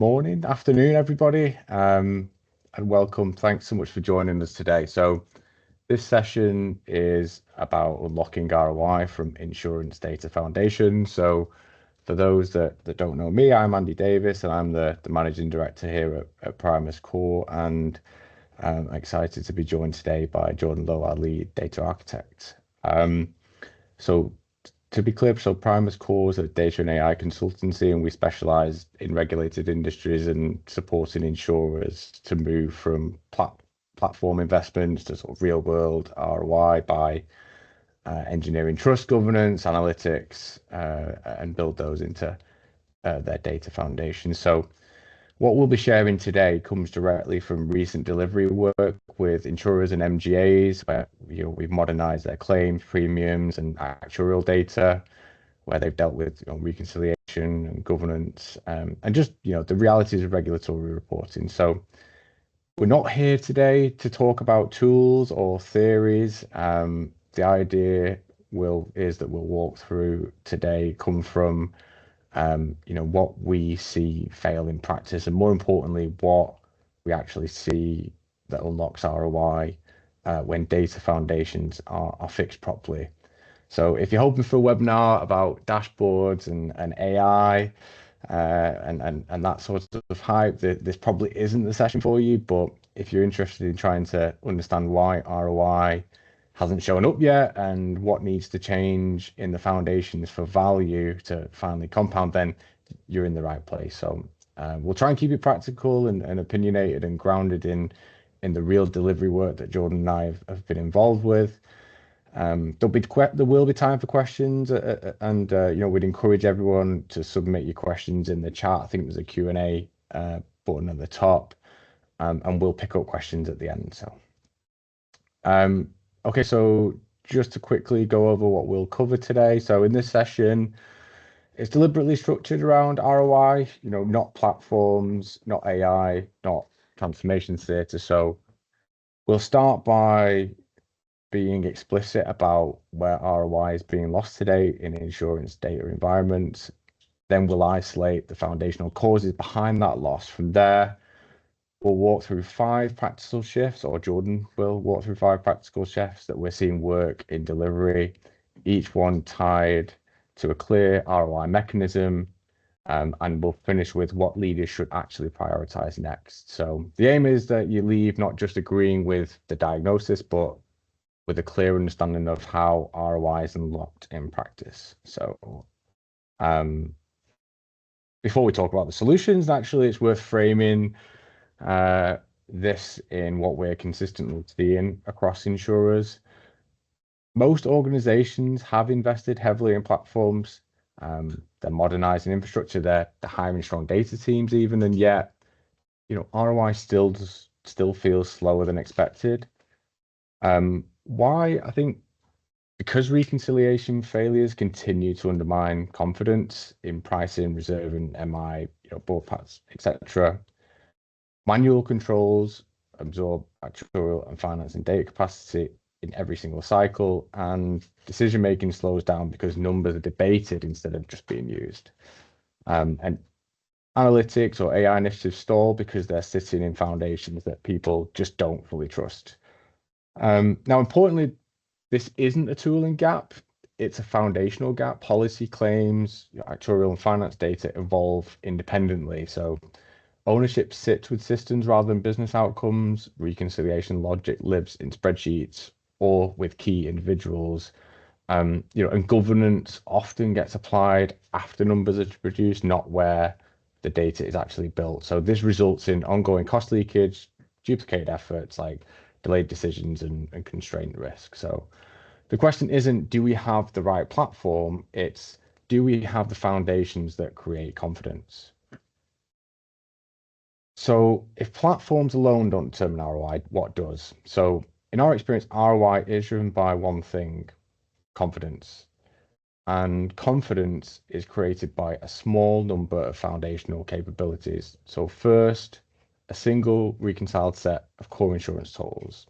Morning, afternoon, everybody, and welcome. Thanks so much for joining us today. So this session is about unlocking ROI from insurance data foundation. So for those that don't know me, I'm Andy Davis, and I'm the managing director here at Primus Core, and I'm excited to be joined today by Jordan Lowe, our lead data architect. So to be clear, so Primus Core is a data and AI consultancy, and we specialize in regulated industries and supporting insurers to move from platform investments to sort of real world ROI by engineering trust governance, analytics, and build those into their data foundation. So what we'll be sharing today comes directly from recent delivery work with insurers and MGAs, where we've modernized their claims, premiums, and actuarial data, where they've dealt with reconciliation and governance, and just the realities of regulatory reporting. So we're not here today to talk about tools or theories. The idea is that we'll walk through today come from what we see fail in practice, and more importantly, what we actually see that unlocks ROI when data foundations are fixed properly. So if you're hoping for a webinar about dashboards and AI and that sort of hype, this probably isn't the session for you. But if you're interested in trying to understand why ROI hasn't shown up yet and what needs to change in the foundations for value to finally compound, then you're in the right place. So we'll try and keep it practical and opinionated and grounded in the real delivery work that Jordan and I have been involved with. There will be time for questions, and we'd encourage everyone to submit your questions in the chat. I think there's a Q&A button at the top, and we'll pick up questions at the end. So, okay, so just to quickly go over what we'll cover today. So in this session, it's deliberately structured around ROI, not platforms, not AI, not transformation theatre. So we'll start by being explicit about where ROI is being lost today in insurance data environments. Then we'll isolate the foundational causes behind that loss. From there, we'll walk through 5 practical shifts, or Jordan will walk through 5 practical shifts that we're seeing work in delivery, each one tied to a clear ROI mechanism. And we'll finish with what leaders should actually prioritize next. So the aim is that you leave not just agreeing with the diagnosis, but with a clear understanding of how ROI is unlocked in practice. So before we talk about the solutions, actually, it's worth framing this in what we're consistently seeing across insurers. Most organizations have invested heavily in platforms. They're modernizing infrastructure. They're hiring strong data teams even, and yet, ROI still feels slower than expected. Why? I think because reconciliation failures continue to undermine confidence in pricing, reserve, and MI, both parts, etc. Manual controls absorb actuarial and finance and data capacity in every single cycle, and decision making slows down because numbers are debated instead of just being used. And analytics or AI initiatives stall because they're sitting in foundations that people just don't fully trust. Now, importantly, this isn't a tooling gap, it's a foundational gap. Policy claims, actuarial and finance data evolve independently. So ownership sits with systems rather than business outcomes. Reconciliation logic lives in spreadsheets or with key individuals. And governance often gets applied after numbers are produced, not where the data is actually built. So this results in ongoing cost leakage, duplicated efforts, like delayed decisions and constrained risk. So the question isn't, do we have the right platform? It's, do we have the foundations that create confidence? So if platforms alone don't determine ROI, what does? So in our experience, ROI is driven by one thing: confidence. And confidence is created by a small number of foundational capabilities. So first, a single reconciled set of core insurance totals.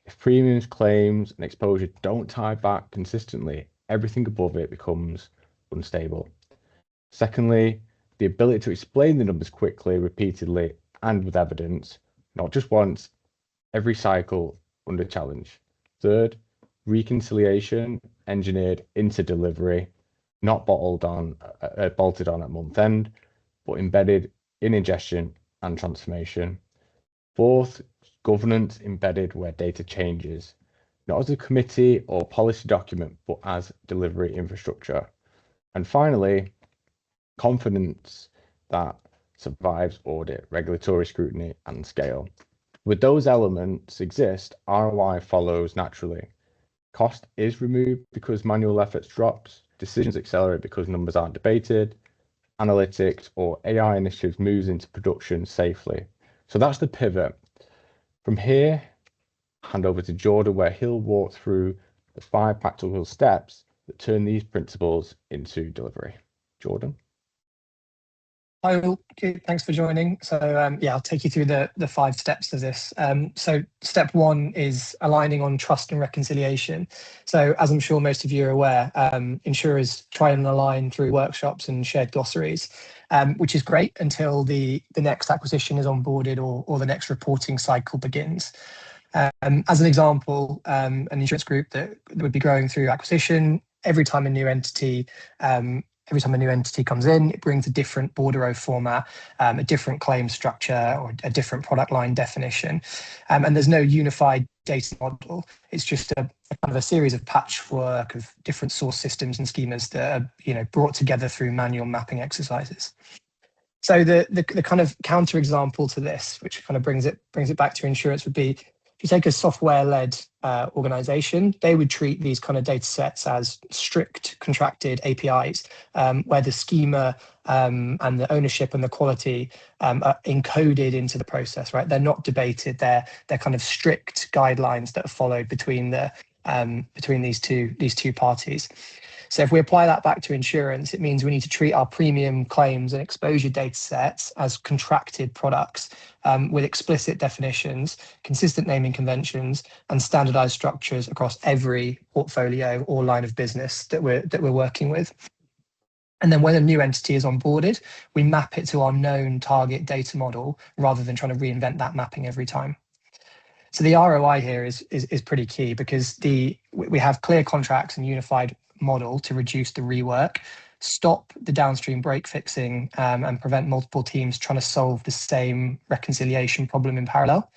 If premiums, claims, and exposure don't tie back consistently, everything above it becomes unstable. Secondly, the ability to explain the numbers quickly, repeatedly, and with evidence, not just once, every cycle under challenge. Third, reconciliation engineered into delivery, not bolted on at month end, but embedded in ingestion and transformation. Fourth, governance embedded where data changes, not as a committee or policy document, but as delivery infrastructure. And finally, confidence that survives audit, regulatory scrutiny, and scale. With those elements exist, ROI follows naturally. Cost is removed because manual efforts drops, decisions accelerate because numbers aren't debated, analytics or AI initiatives moves into production safely. So that's the pivot. From here, hand over to Jordan, where he'll walk through the 5 practical steps that turn these principles into delivery. Jordan? Hi, all. Thanks for joining. So yeah, I'll take you through the 5 steps of this. So step 1 is aligning on trust and reconciliation. So as I'm sure most of you are aware, insurers try and align through workshops and shared glossaries, which is great until the next acquisition is onboarded or the next reporting cycle begins. As an example, an insurance group that would be growing through acquisition, every time a new entity comes in, it brings a different bordereau format, a different claim structure, or a different product line definition. And there's no unified data model. It's just a kind of a series of patchwork of different source systems and schemas that are brought together through manual mapping exercises. So the kind of counter example to this, which kind of brings it back to insurance, would be if you take a software-led organization, they would treat these kind of data sets as strict contracted APIs, where the schema and the ownership and the quality are encoded into the process, right? They're not debated. They're kind of strict guidelines that are followed between these two parties. So if we apply that back to insurance, it means we need to treat our premium claims and exposure data sets as contracted products with explicit definitions, consistent naming conventions, and standardized structures across every portfolio or line of business that we're working with. And then when a new entity is onboarded, we map it to our known target data model rather than trying to reinvent that mapping every time. So the ROI here is pretty key because we have clear contracts and unified model to reduce the rework, stop the downstream break fixing, and prevent multiple teams trying to solve the same reconciliation problem in parallel.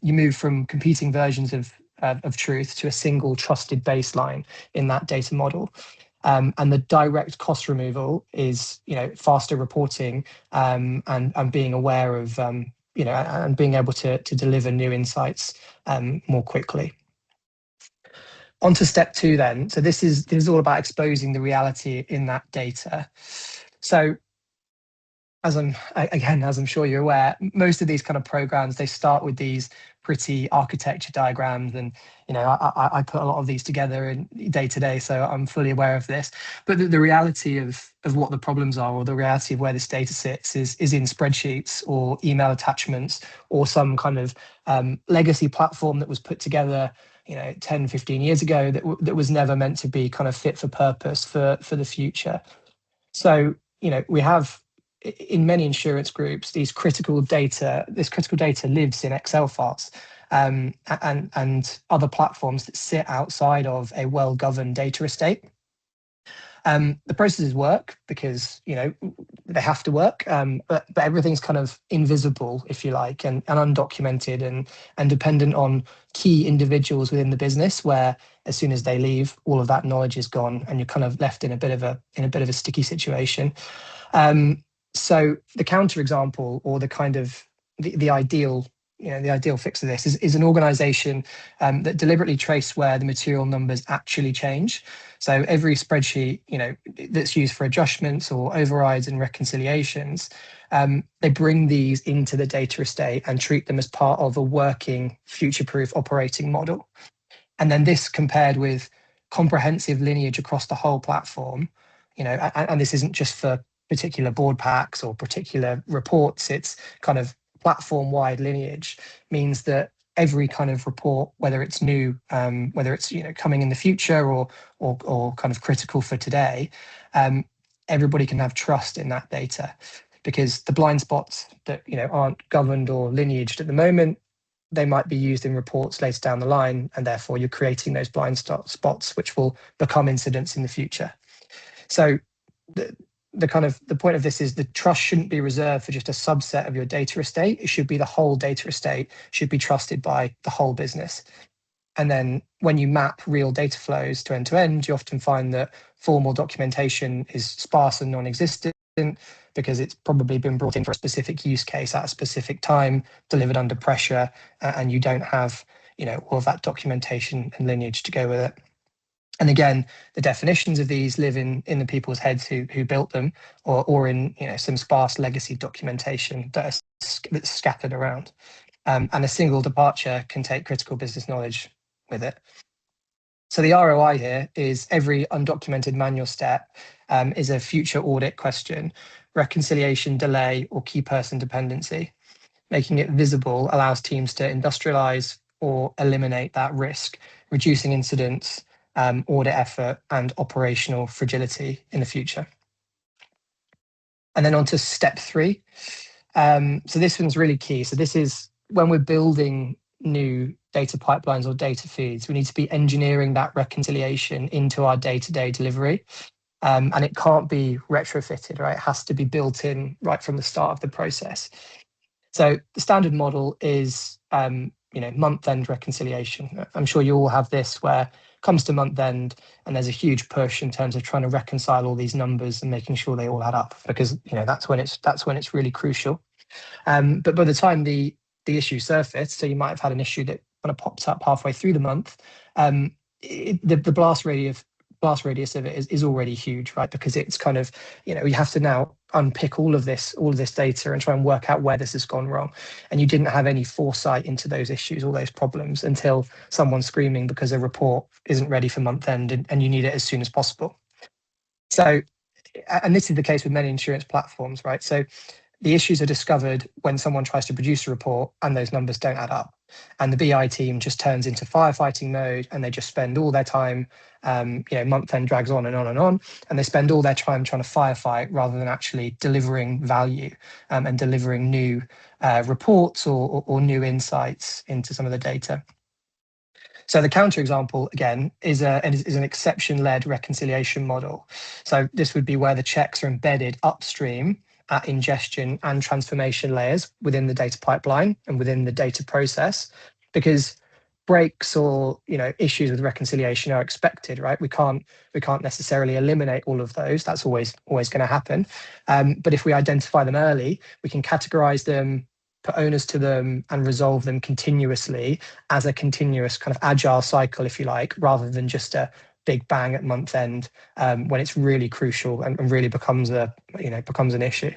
You move from competing versions of truth to a single trusted baseline in that data model. And the direct cost removal is, faster reporting and being aware of, and being able to deliver new insights more quickly. On to step 2 then. So this is all about exposing the reality in that data. So as I'm sure you're aware, most of these kind of programs, they start with these pretty architecture diagrams, and I put a lot of these together in day to day, so I'm fully aware of this. But the reality of what the problems are, or the reality of where this data sits, is in spreadsheets or email attachments or some kind of legacy platform that was put together 10, 15 years ago that was never meant to be kind of fit for purpose for the future. So we have, in many insurance groups, this critical data lives in Excel files and other platforms that sit outside of a well-governed data estate. The processes work because they have to work, but everything's kind of invisible, if you like, and undocumented and dependent on key individuals within the business, where as soon as they leave, all of that knowledge is gone, and you're kind of left in a bit of a sticky situation. So the counterexample, or the kind of the ideal fix of this is an organization that deliberately trace where the material numbers actually change. So every spreadsheet that's used for adjustments or overrides and reconciliations, they bring these into the data estate and treat them as part of a working future-proof operating model. And then this compared with comprehensive lineage across the whole platform, and this isn't just for particular board packs or particular reports, it's kind of platform-wide lineage, means that every kind of report, whether it's new, whether it's coming in the future or kind of critical for today, everybody can have trust in that data, because the blind spots that aren't governed or lineaged at the moment, they might be used in reports later down the line, and therefore you're creating those blind spots which will become incidents in the future. So the point of this is the trust shouldn't be reserved for just a subset of your data estate. It should be the whole data estate should be trusted by the whole business. And then when you map real data flows to end, you often find that formal documentation is sparse and non-existent, because it's probably been brought in for a specific use case at a specific time, delivered under pressure, and you don't have all of that documentation and lineage to go with it. And again, the definitions of these live in the people's heads who built them, or in some sparse legacy documentation that's scattered around. And a single departure can take critical business knowledge with it. So the ROI here is every undocumented manual step is a future audit question, reconciliation delay, or key person dependency. Making it visible allows teams to industrialize or eliminate that risk, reducing incidents, audit effort, and operational fragility in the future. And then on to step 3. So this one's really key. So this is when we're building new data pipelines or data feeds, we need to be engineering that reconciliation into our day-to-day delivery. And it can't be retrofitted, right? It has to be built in right from the start of the process. So the standard model is month-end reconciliation. I'm sure you all have this, where it comes to month-end and there's a huge push in terms of trying to reconcile all these numbers and making sure they all add up, because that's when it's really crucial. But by the time the issue surfaced, so you might have had an issue that kind of pops up halfway through the month, the blast radius of it is already huge, right? Because it's kind of, you have to now unpick all of this data and try and work out where this has gone wrong. And you didn't have any foresight into those issues, all those problems, until someone's screaming because a report isn't ready for month end and you need it as soon as possible. So, and this is the case with many insurance platforms, right? So the issues are discovered when someone tries to produce a report and those numbers don't add up. And the BI team just turns into firefighting mode, and they just spend all their time, month end drags on and on and on, and they spend all their time trying to firefight rather than actually delivering value and delivering new reports or new insights into some of the data. So the counterexample, again, is an exception-led reconciliation model. So this would be where the checks are embedded upstream at ingestion and transformation layers within the data pipeline and within the data process, because breaks or issues with reconciliation are expected, right? We can't necessarily eliminate all of those. That's always going to happen. But if we identify them early, we can categorize them, put owners to them, and resolve them continuously as a continuous kind of agile cycle, if you like, rather than just a big bang at month end when it's really crucial and really becomes an issue.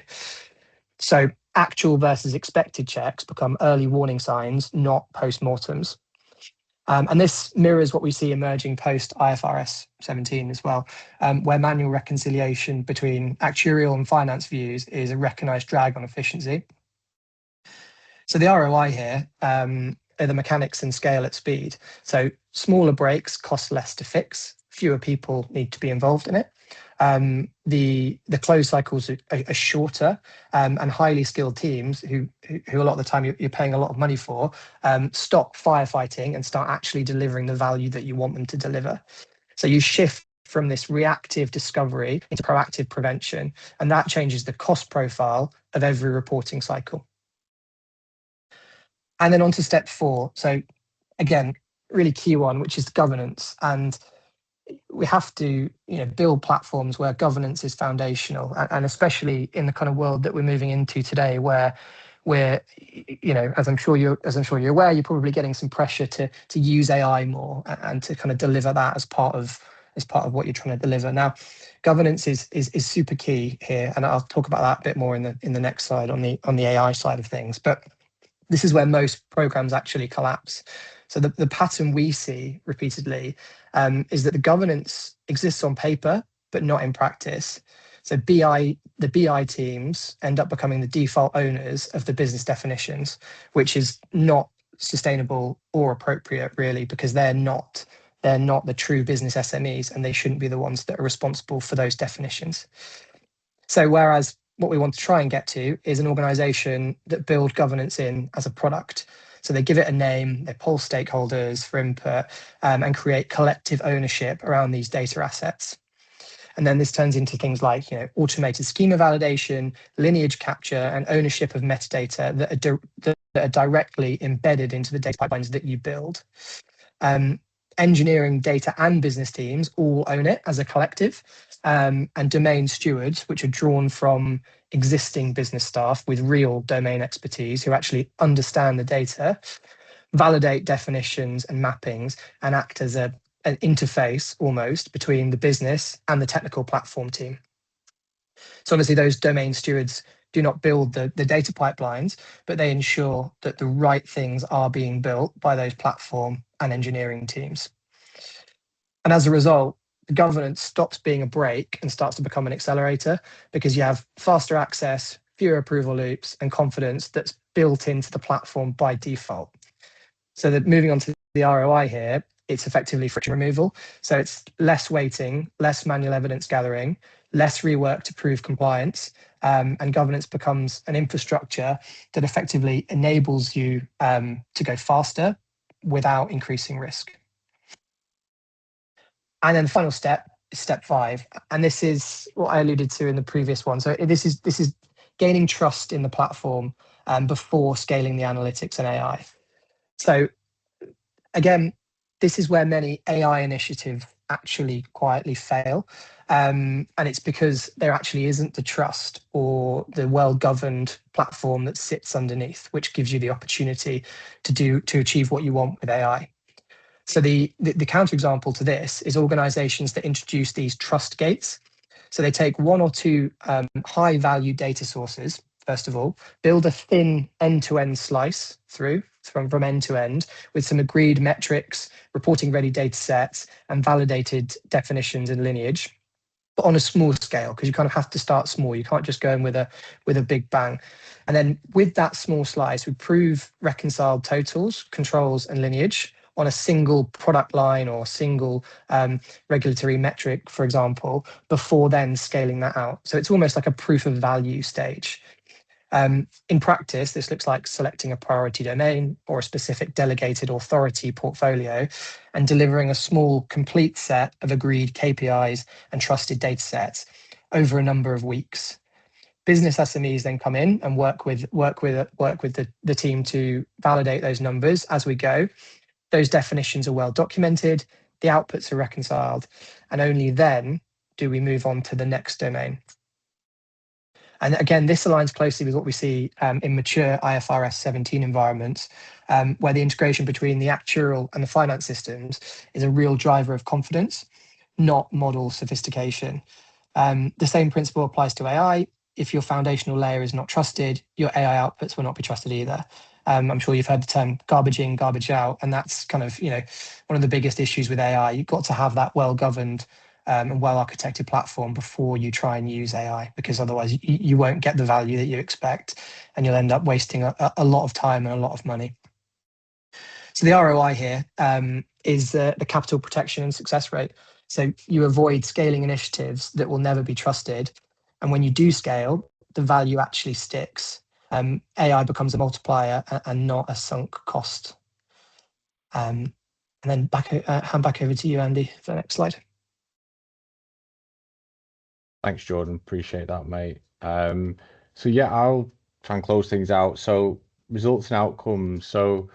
So actual versus expected checks become early warning signs, not post-mortems. And this mirrors what we see emerging post IFRS 17 as well, where manual reconciliation between actuarial and finance views is a recognized drag on efficiency. So the ROI here are the mechanics and scale at speed. So smaller breaks cost less to fix, fewer people need to be involved in it. The close cycles are shorter, and highly skilled teams who a lot of the time you're paying a lot of money for stop firefighting and start actually delivering the value that you want them to deliver. So you shift from this reactive discovery into proactive prevention, and that changes the cost profile of every reporting cycle. And then on to step 4. So again, really key one, which is governance. And we have to build platforms where governance is foundational, and especially in the kind of world that we're moving into today, where we're, as I'm sure you're aware, you're probably getting some pressure to use AI more and to kind of deliver that as part of what you're trying to deliver. Now, governance is super key here, and I'll talk about that a bit more in the next slide on the AI side of things. But this is where most programs actually collapse. So the pattern we see repeatedly is that the governance exists on paper, but not in practice. So the BI teams end up becoming the default owners of the business definitions, which is not sustainable or appropriate, really, because they're not the true business SMEs, and they shouldn't be the ones that are responsible for those definitions. So whereas what we want to try and get to is an organization that build governance in as a product. So they give it a name, they poll stakeholders for input, and create collective ownership around these data assets. And then this turns into things like automated schema validation, lineage capture, and ownership of metadata that are directly embedded into the data pipelines that you build. Engineering, data, and business teams all own it as a collective, and domain stewards, which are drawn from existing business staff with real domain expertise who actually understand the data, validate definitions and mappings, and act as an interface almost between the business and the technical platform team. So obviously those domain stewards do not build the data pipelines, but they ensure that the right things are being built by those platform and engineering teams. And as a result, the governance stops being a brake and starts to become an accelerator, because you have faster access, fewer approval loops, and confidence that's built into the platform by default. So that moving on to the ROI here, it's effectively friction removal. So it's less waiting, less manual evidence gathering, less rework to prove compliance, and governance becomes an infrastructure that effectively enables you to go faster without increasing risk. And then the final step is step 5, and this is what I alluded to in the previous one. So this is gaining trust in the platform before scaling the analytics and AI. So again, this is where many AI initiatives actually quietly fail. And it's because there actually isn't the trust or the well-governed platform that sits underneath, which gives you the opportunity to achieve what you want with AI. So the counterexample to this is organizations that introduce these trust gates. So they take one or two high-value data sources, first of all, build a thin end-to-end slice through from end to end with some agreed metrics, reporting ready data sets, and validated definitions and lineage, but on a small scale, because you kind of have to start small. You can't just go in with a big bang. And then with that small slice, we prove reconciled totals, controls, and lineage on a single product line or single regulatory metric, for example, before then scaling that out. So it's almost like a proof of value stage. In practice, this looks like selecting a priority domain or a specific delegated authority portfolio and delivering a small, complete set of agreed KPIs and trusted data sets over a number of weeks. Business SMEs then come in and work with the team to validate those numbers as we go. Those definitions are well documented, the outputs are reconciled, and only then do we move on to the next domain. And again, this aligns closely with what we see in mature IFRS 17 environments, where the integration between the actuarial and the finance systems is a real driver of confidence, not model sophistication. The same principle applies to AI. If your foundational layer is not trusted, your AI outputs will not be trusted either. I'm sure you've heard the term garbage in, garbage out, and that's kind of one of the biggest issues with AI. You've got to have that well-governed and well-architected platform before you try and use AI, because otherwise you won't get the value that you expect, and you'll end up wasting a lot of time and a lot of money. So the ROI here is the capital protection and success rate. So you avoid scaling initiatives that will never be trusted, and when you do scale, the value actually sticks. AI becomes a multiplier and not a sunk cost. And then hand back over to you, Andy, for the next slide. Thanks, Jordan. Appreciate that, mate. So yeah, I'll try and close things out. So results and outcomes. So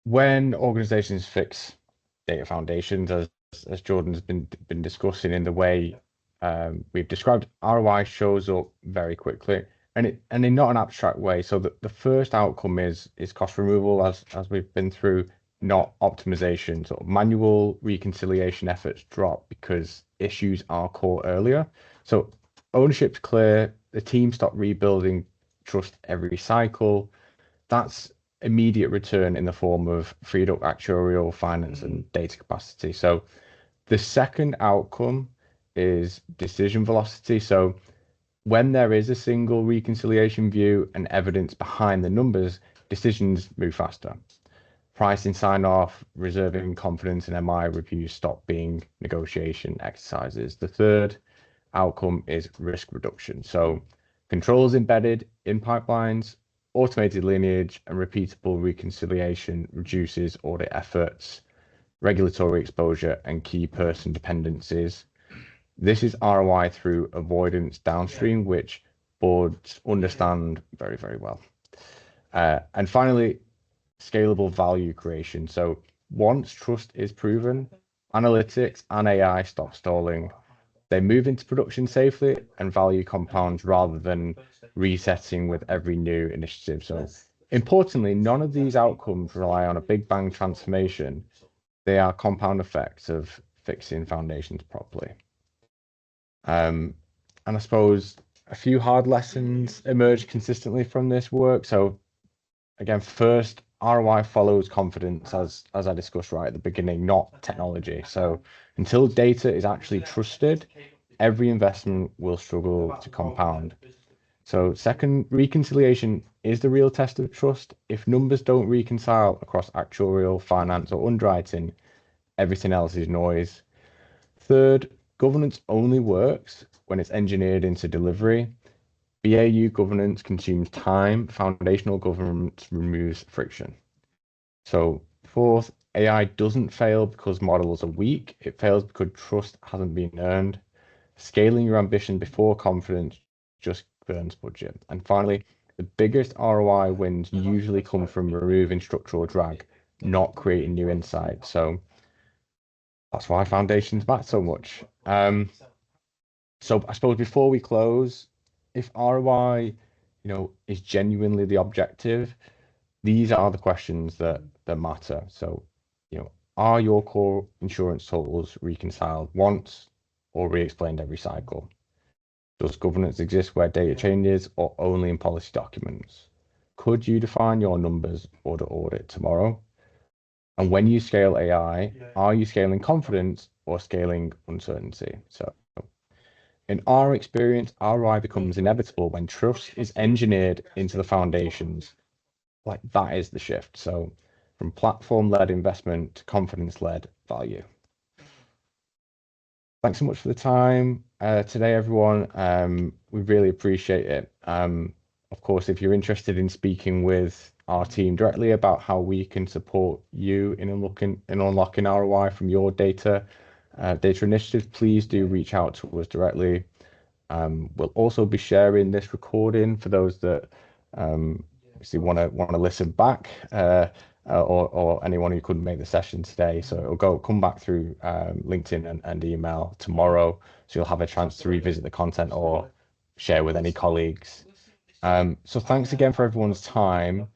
when organizations fix data foundations, as Jordan's been discussing in the way we've described, ROI shows up very quickly, and in not an abstract way. So the first outcome is cost removal, as we've been through, not optimization. So manual reconciliation efforts drop because issues are caught earlier. So ownership's clear. The team stop rebuilding trust every cycle. That's immediate return in the form of freed up actuarial, finance, and data capacity. So the second outcome is decision velocity. So when there is a single reconciliation view and evidence behind the numbers, decisions move faster. Pricing sign off, reserving confidence, and MI reviews stop being negotiation exercises. The third outcome is risk reduction. So controls embedded in pipelines, automated lineage, and repeatable reconciliation reduces audit efforts, regulatory exposure, and key person dependencies. This is ROI through avoidance downstream, which boards understand very, very well. And finally, scalable value creation. So once trust is proven, analytics and AI stop stalling. They move into production safely and value compounds rather than resetting with every new initiative. So importantly, none of these outcomes rely on a big bang transformation. They are compound effects of fixing foundations properly. And I suppose a few hard lessons emerge consistently from this work. So again, first, ROI follows confidence, as I discussed right at the beginning, not technology. So until data is actually trusted, every investment will struggle to compound. So second, reconciliation is the real test of trust. If numbers don't reconcile across actuarial, finance, or underwriting, everything else is noise. Third, governance only works when it's engineered into delivery. BAU governance consumes time, foundational governance removes friction. So fourth, AI doesn't fail because models are weak. It fails because trust hasn't been earned. Scaling your ambition before confidence just burns budget. And finally, the biggest ROI wins usually come from removing structural drag, not creating new insight. So that's why foundations matter so much. So I suppose before we close, if ROI, is genuinely the objective, these are the questions that matter. So, are your core insurance totals reconciled once or re-explained every cycle? Does governance exist where data changes or only in policy documents? Could you define your numbers or to audit tomorrow? And when you scale AI, are you scaling confidence or scaling uncertainty? So in our experience, ROI becomes inevitable when trust is engineered into the foundations. Like that is the shift. So from platform-led investment to confidence-led value. Thanks so much for the time today, everyone. We really appreciate it. Of course, if you're interested in speaking with our team directly about how we can support you in unlocking ROI from your data initiatives, please do reach out to us directly. We'll also be sharing this recording for those that obviously want to listen back, or anyone who couldn't make the session today. So it'll come back through LinkedIn and email tomorrow, so you'll have a chance to revisit the content or share with any colleagues. So thanks again for everyone's time.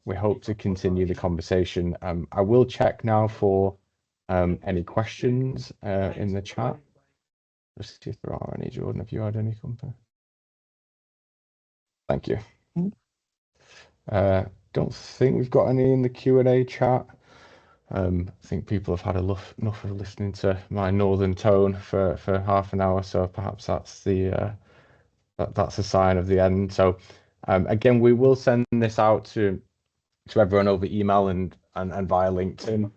We hope to continue the conversation. I will check now for any questions in the chat. Just see if there are any. Jordan, have you had any come through? Thank you. Don't think we've got any in the Q&A chat. I think people have had enough of listening to my northern tone for half an hour, so perhaps that's that's a sign of the end. So again, we will send this out to everyone over email and via LinkedIn.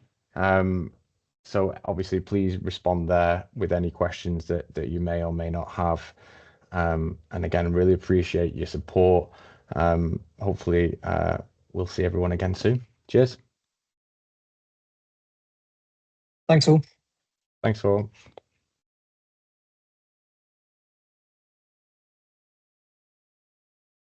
So obviously, please respond there with any questions that you may or may not have. And again, really appreciate your support. Hopefully, we'll see everyone again soon. Cheers. Thanks all. Thanks all.